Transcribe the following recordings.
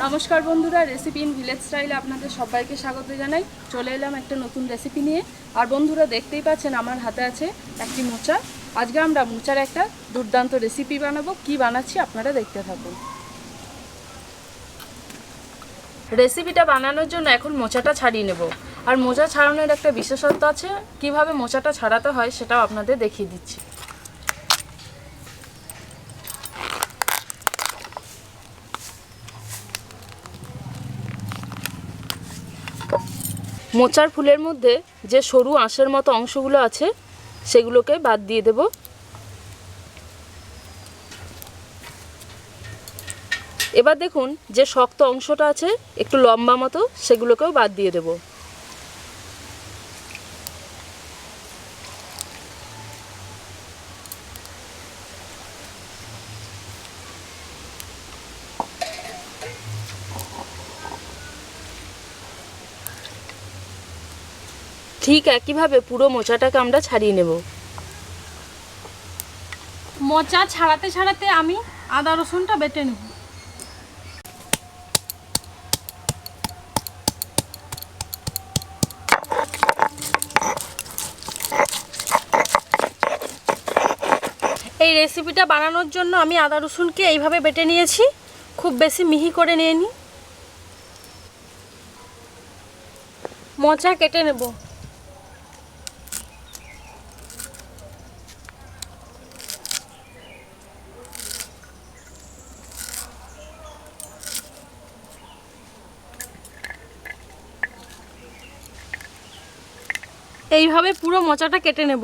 নমস্কার বন্ধুরা, recipe in village স্টাইলে আপনাদের সবাইকে স্বাগত জানাই। চলে এলাম একটা নতুন রেসিপি নিয়ে। আর বন্ধুরা, দেখতেই পাচ্ছেন আমার হাতে আছে একটি মোচা। আজকে আমরা মোচার একটা দুর্দান্ত রেসিপি বানাবো। কি বানাচ্ছি আপনারা দেখতে থাকুন। রেসিপিটা বানানোর জন্য এখন মোচাটা ছাড়িয়ে নেব। আর মোচা ছাড়ানোর একটা বিশেষত্ব আছে, কিভাবে মোচাটা ছাড়াতে হয় সেটাও আপনাদের দেখিয়ে দিচ্ছি। মোচার ফুলের মধ্যে যে সরু আঁশের মতো অংশগুলো আছে সেগুলোকে বাদ দিয়ে দেব। এবার দেখুন যে শক্ত অংশটা আছে একটু লম্বা মতো, সেগুলোকেও বাদ দিয়ে দেব। ঠিক একইভাবে পুরো মোচাটাকে আমরা ছাড়িয়ে নেব। মোচা ছাড়াতে ছাড়াতে আমি আদা রসুনটা বেটে নেব। এই রেসিপিটা বানানোর জন্য আমি আদা রসুনকে এইভাবে বেটে নিয়েছি, খুব বেশি মিহি করে নিয়ে নিই। মোচা কেটে নেব। এইভাবে পুরো মোচাটা কেটে নেব।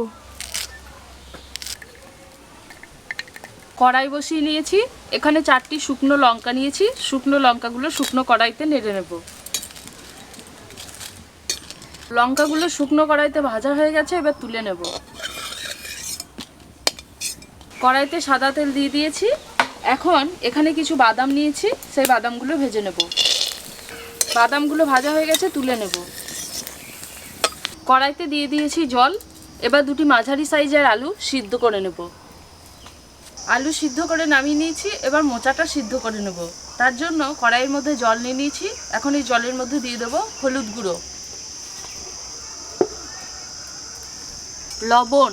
কড়াই বসিয়ে নিয়েছি, এখানে 4টি শুকনো লঙ্কা নিয়েছি। শুকনো লঙ্কাগুলো শুকনো কড়াইতে নেড়ে নেব। লঙ্কাগুলো শুকনো কড়াইতে ভাজা হয়ে গেছে, এবার তুলে নেব। কড়াইতে সাদা তেল দিয়ে দিয়েছি। এখন এখানে কিছু বাদাম নিয়েছি, সেই বাদামগুলো ভেজে নেব। বাদামগুলো ভাজা হয়ে গেছে, তুলে নেব। কড়াইতে দিয়ে দিয়েছি জল। এবার 2টি মাঝারি সাইজের আলু সিদ্ধ করে নেব। আলু সিদ্ধ করে নামিয়ে নিয়েছি, এবার মোচাটা সিদ্ধ করে নেব। তার জন্য কড়াইয়ের মধ্যে জল নিয়ে নিয়েছি। এখন এই জলের মধ্যে দিয়ে দেব হলুদ গুঁড়ো, লবণ।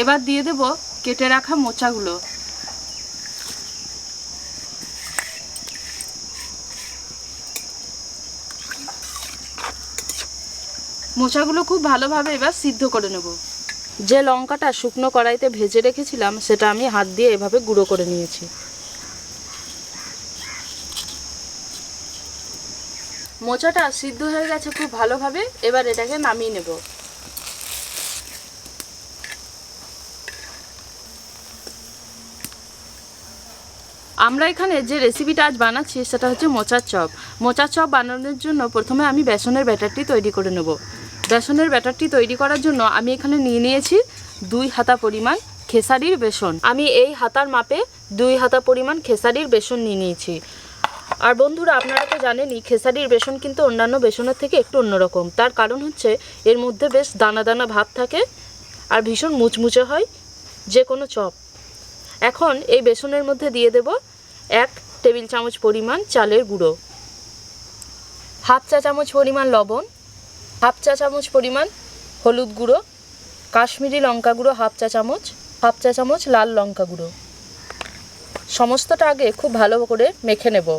এবার দিয়ে দেব কেটে রাখা মোচাগুলো। মোচাগুলো খুব ভালোভাবে এবার সিদ্ধ করে নেব। যে লঙ্কাটা শুকনো কড়াইতে ভেজে রেখেছিলাম সেটা আমি হাত দিয়ে এভাবে গুঁড়ো করে নিয়েছি। মোচাটা সিদ্ধ হয়ে গেছে খুব ভালোভাবে, এবার এটাকে নামিয়ে নেব। আমরা এখানে যে রেসিপিটা আজ বানাচ্ছি সেটা হচ্ছে মোচার চপ। মোচার চপ বানানোর জন্য প্রথমে আমি বেসনের ব্যাটারটি তৈরি করে নেব। বেসনের ব্যাটারটি তৈরি করার জন্য আমি এখানে নিয়ে নিয়েছি 2 হাতা পরিমাণ খেসারির বেসন। আমি এই হাতার মাপে 2 হাতা পরিমাণ খেসারির বেসন নিয়ে নিয়েছি। আর বন্ধুরা, আপনারা তো জানেনই খেসারির বেসন কিন্তু অন্যান্য বেসনের থেকে একটু অন্যরকম। তার কারণ হচ্ছে এর মধ্যে বেশ দানা দানা ভাব থাকে আর ভীষণ মুচমুচে হয় যে কোনো চপ। এখন এই বেসনের মধ্যে দিয়ে দেব 1 টেবিল চামচ পরিমাণ চালের গুঁড়ো, হাফ চা চামচ পরিমাণ লবণ, হাফ চা চামচ পরিমাণ হলুদ গুঁড়ো, কাশ্মীরি লঙ্কা গুঁড়ো হাফ চা চামচ লাল লঙ্কা গুঁড়ো। সমস্তটা আগে খুব ভালো করে মেখে নেব।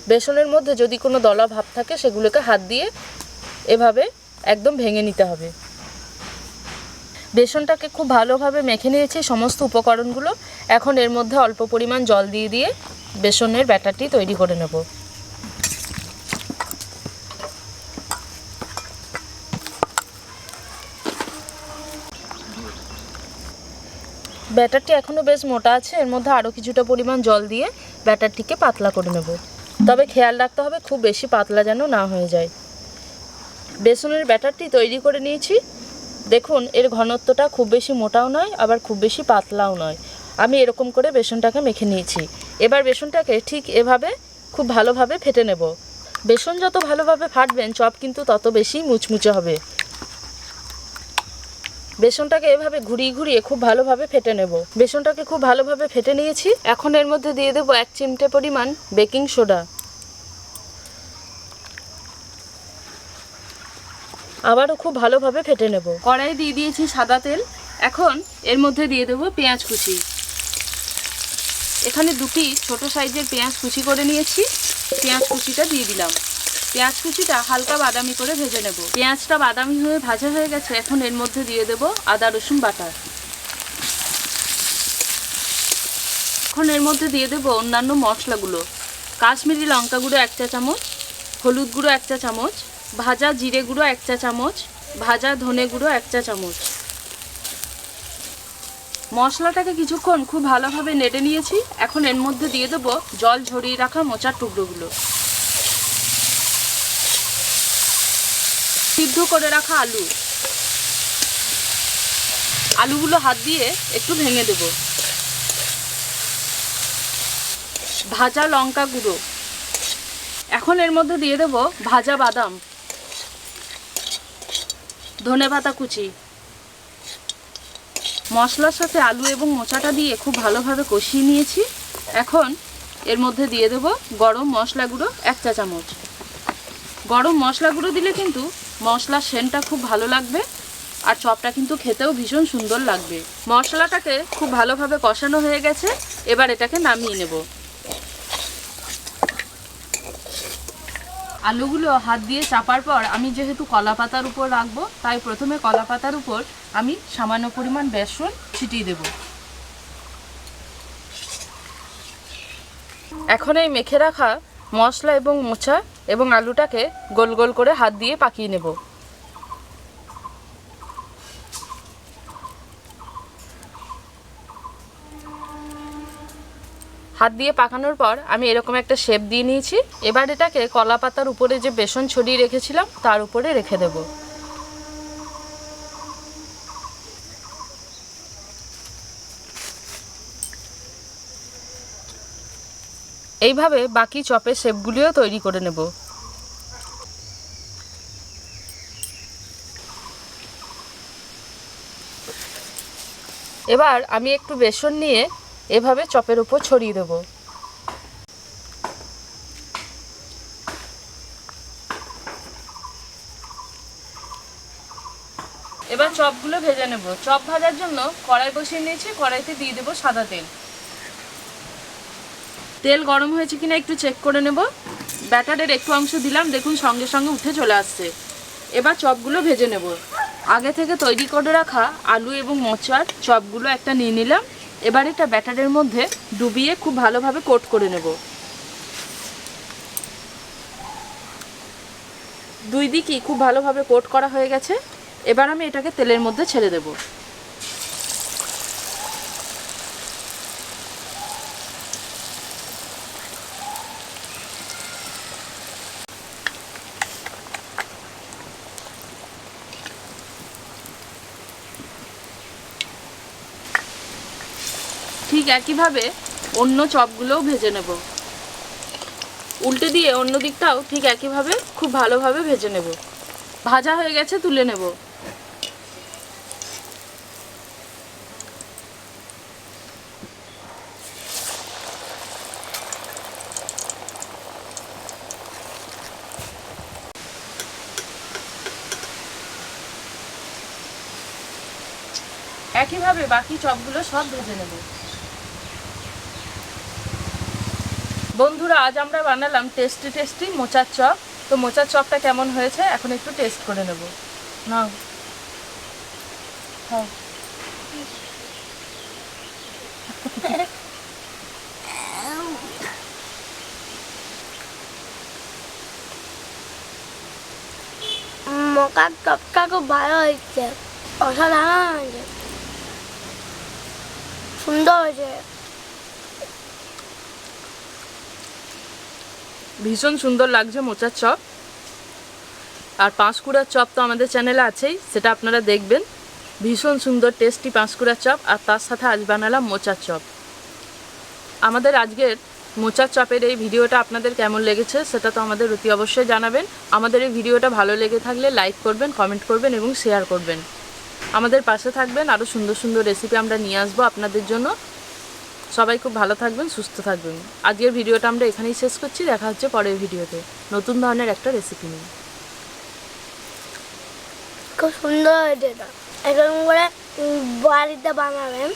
বেসনের মধ্যে যদি কোনো দলা ভাব থাকে সেগুলোকে হাত দিয়ে এভাবে একদম ভেঙে নিতে হবে। বেসনটাকে খুব ভালোভাবে মেখে নিয়েছি সমস্ত উপকরণগুলো। এখন এর মধ্যে অল্প পরিমাণ জল দিয়ে দিয়ে বেসনের ব্যাটারটি তৈরি করে নেব। ব্যাটারটি এখনও বেশ মোটা আছে, এর মধ্যে আরও কিছুটা পরিমাণ জল দিয়ে ব্যাটারটিকে পাতলা করে নেব। তবে খেয়াল রাখতে হবে খুব বেশি পাতলা যেন না হয়ে যায়। বেসনের ব্যাটারটি তৈরি করে নিয়েছি। দেখুন এর ঘনত্বটা খুব বেশি মোটাও নয় আবার খুব বেশি পাতলাও নয়। আমি এরকম করে বেসনটাকে মেখে নিয়েছি। এবার বেসনটাকে ঠিক এভাবে খুব ভালোভাবে ফেটে নেব। বেসন যত ভালোভাবে ফাটবেন চপ কিন্তু তত বেশি মুচমুচে হবে। বেসনটাকে এভাবে ঘুরিয়ে ঘুরিয়ে খুব ভালোভাবে ফেটে নেব। বেসনটাকে খুব ভালোভাবে ফেটে নিয়েছি। এখন এর মধ্যে দিয়ে দেব 1 চিমটে পরিমাণ বেকিং সোডা। আবারও খুব ভালোভাবে ফেটে নেব। কড়াই দিয়ে দিয়েছি সাদা তেল। এখন এর মধ্যে দিয়ে দেবো পেঁয়াজ কুচি। এখানে দুটি ছোট সাইজের পেঁয়াজ কুচি করে নিয়েছি। পেঁয়াজ কুচিটা দিয়ে দিলাম। পেঁয়াজ কুচিটা হালকা বাদামি করে ভেজে নেব। পেঁয়াজটা বাদামি হয়ে ভাজা হয়ে গেছে। এখন এর মধ্যে দিয়ে দেব আদা রসুন বাটা। এখন এর মধ্যে দিয়ে দেব অন্যান্য মশলাগুলো। কাশ্মীরি লঙ্কা গুঁড়ো 1 চা চামচ, হলুদ গুঁড়ো 1 চা চামচ, ভাজা জিরে গুঁড়ো 1 চা চামচ, ভাজা ধনে গুঁড়ো 1 চা চামচ। মশলাটাকে কিছুক্ষণ খুব ভালোভাবে নেড়ে নিয়েছি। এখন এর মধ্যে দিয়ে দেব জল ঝরিয়ে রাখা মোচার টুকরোগুলো, সিদ্ধ করে রাখা আলু। আলুগুলো হাত দিয়ে একটু ভেঙে দেব। ভাজা লঙ্কা গুঁড়ো। এখন এর মধ্যে দিয়ে দেব ভাজা বাদাম, ধনেপাতা কুচি। মশলার সাথে আলু এবং মোচাটা দিয়ে খুব ভালোভাবে কষিয়ে নিয়েছি। এখন এর মধ্যে দিয়ে দেব গরম মশলা গুঁড়ো 1 চা চামচ। গরম মশলা গুঁড়ো দিলে কিন্তু মশলার সেন্টটা খুব ভালো লাগবে, আর চপটা কিন্তু খেতেও ভীষণ সুন্দর লাগবে। মশলাটাকে খুব ভালোভাবে কষানো হয়ে গেছে। এবার এটাকে নামিয়ে নেব। আলুগুলো হাত দিয়ে চাপার পর আমি যেহেতু কলা পাতার উপর রাখবো, তাই প্রথমে কলা পাতার উপর আমি সামান্য পরিমাণ বেসন ছিটিয়ে দেব। এখন এই মেখে রাখা মশলা এবং মোচা এবং আলুটাকে গোল গোল করে হাত দিয়ে পাকিয়ে নেব। হাত দিয়ে পাকানোর পর আমি এরকম একটা শেপ দিয়ে নিয়েছি। এবার এটাকে কলা পাতার উপরে যে বেসন ছড়িয়ে রেখেছিলাম তার উপরে রেখে দেব। এইভাবে বাকি চপের শেপগুলিও তৈরি করে নেব। এবার আমি একটু বেসন নিয়ে এভাবে চপের উপর ছড়িয়ে দেব। এবার চপগুলো ভেজে নেব। চপ ভাজার জন্য কড়াই বসিয়ে নিয়েছি। কড়াইতে দিয়ে দেব সাদা তেল। তেল গরম হয়েছে কিনা একটু চেক করে নেব। ব্যাটারের একটু অংশ দিলাম, দেখুন সঙ্গে সঙ্গে উঠে চলে আসছে। এবার চপগুলো ভেজে নেব। আগে থেকে তৈরি করে রাখা আলু এবং মোচার চপগুলো একটা নিয়ে নিলাম। এবার এটা ব্যাটারের মধ্যে ডুবিয়ে খুব ভালোভাবে কোট করে নেব। দুই দিকই খুব ভালোভাবে কোট করা হয়ে গেছে। এবার আমি এটাকে তেলের মধ্যে ছেড়ে দেব। ঠিক একইভাবে অন্য চপগুলোও ভেজে নেব। উল্টে দিয়ে অন্য দিকটাও ঠিক একইভাবে খুব ভালোভাবে ভেজে নেব। ভাজা হয়ে গেছে, তুলে নেব। একইভাবে বাকি চপগুলো সব ভেজে নেব। বন্ধুরা, আজ আমরা বানালাম টেস্টি মোচার চপ। তো মোচার চপটা কেমন হয়েছে এখন একটু টেস্ট করে নেব। নাও, খাও। মোচার চপটা খুব ভালো হয়েছে, অসাধারণ হয়েছে, সুন্দর হয়েছে। ভীষণ সুন্দর লাগছে মোচার চপ। আর পাঁশকুড়ার চপ তো আমাদের চ্যানেলে আছেই, সেটা আপনারা দেখবেন। ভীষণ সুন্দর টেস্টি পাঁশকুড়ার চপ, আর তার সাথে আজ বানালাম মোচার চপ। আমাদের আজকের মোচার চপের এই ভিডিওটা আপনাদের কেমন লেগেছে সেটা তো আমাদের অতি অবশ্যই জানাবেন। আমাদের এই ভিডিওটা ভালো লেগে থাকলে লাইক করবেন, কমেন্ট করবেন এবং শেয়ার করবেন। আমাদের পাশে থাকবেন, আরও সুন্দর সুন্দর রেসিপি আমরা নিয়ে আসবো আপনাদের জন্য। সবাই খুব ভালো থাকবেন, সুস্থ থাকবেন। আজকের ভিডিওটা আমরা এখানেই শেষ করছি। দেখা হচ্ছে পরের ভিডিওতে নতুন ধরনের একটা রেসিপি নিয়ে। খুব সুন্দর হয়েছে এটা। এরকম করে বাড়িতে বানাবেন